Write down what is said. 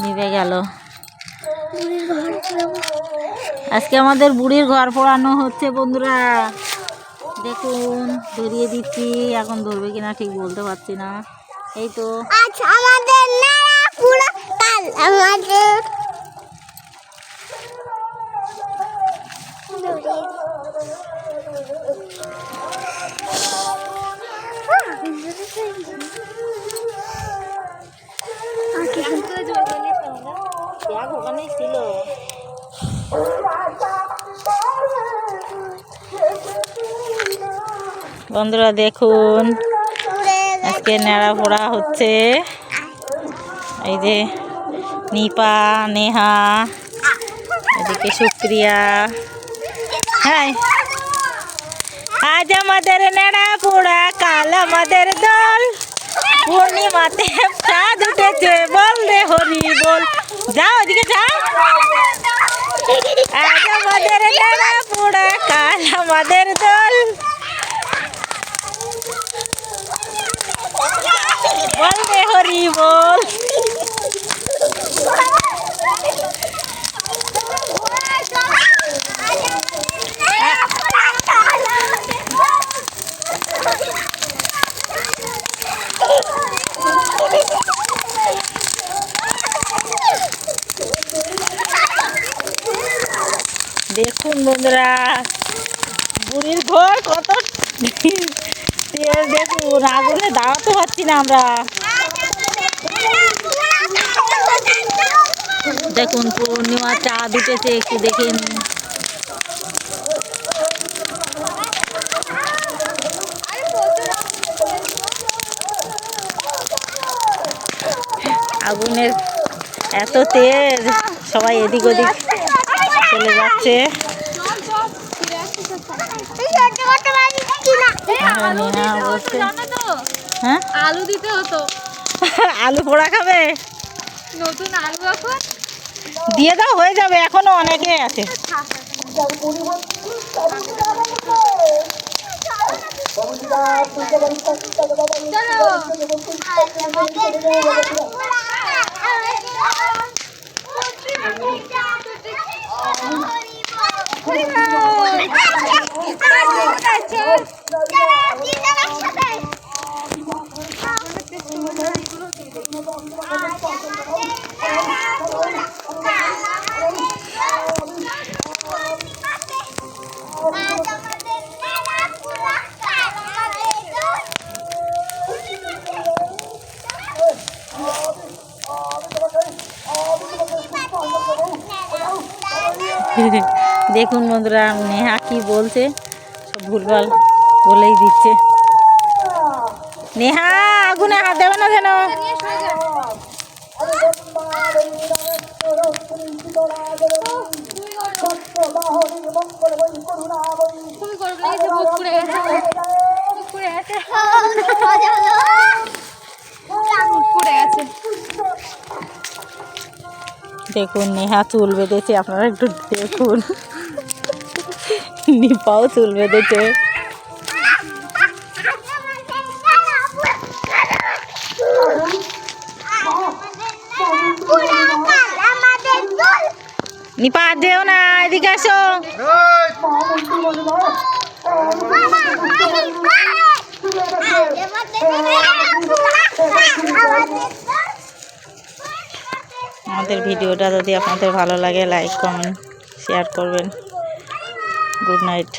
নিভে গেল। আজকে আমাদের বুড়ির ঘর পোড়ানো হচ্ছে বন্ধুরা। দেখুন ধরিয়ে দিচ্ছি, এখন ধরবে কিনা ঠিক বলতে পারছি না। এই তো ওখানেই ছিল। বন্ধুরা দেখুন আজকে নেড়া পোড়া হচ্ছে। এই যে নিপা, নেহা, এদিকে সুপ্রিয়া। হ্যাঁ, আজ আমাদের নেড়া পোড়া, কাল আমাদের দল, পূর্ণিমাতে চাঁদ উঠেছে, বল রে হরি বল। যাও ওদিকে যাও। আজ আমাদের নেড়া পোড়া, কাল আমাদের দল, বল রে হরি বল। দেখুন বন্ধুরা বুড়ির ঘর কত তেল, দেখুন আগুনে দাঁড়াতে পারছি না আমরা। দেখুন পূর্ণিমা চাঁদ উঠেছে, একটু দেখেন। আগুনের এত তেজ, সবাই এদিক ওদিক চলে যাচ্ছে। হ্যাঁ, আলু দিতে হতো। আলু পোড়া খাবে? নতুন আলু এখন দিয়ে দাও, হয়ে যাবে, এখনো অনেকে আছে। দেখুন বন্ধুরা নেহা কি বলছে, সব ভুলভাল বলেই দিচ্ছে। নেহা আগুনে হাত দেবে না যেন। দেখুন নেহা চুল বেঁধেছে, আপনারা একটু দেখুন। নিপাও চুল বেঁধেছে। নিপা যেও না, এদিকে আসো। আমাদের ভিডিওটা যদি আপনাদের ভালো লাগে লাইক কমেন্ট শেয়ার করবেন। Good night.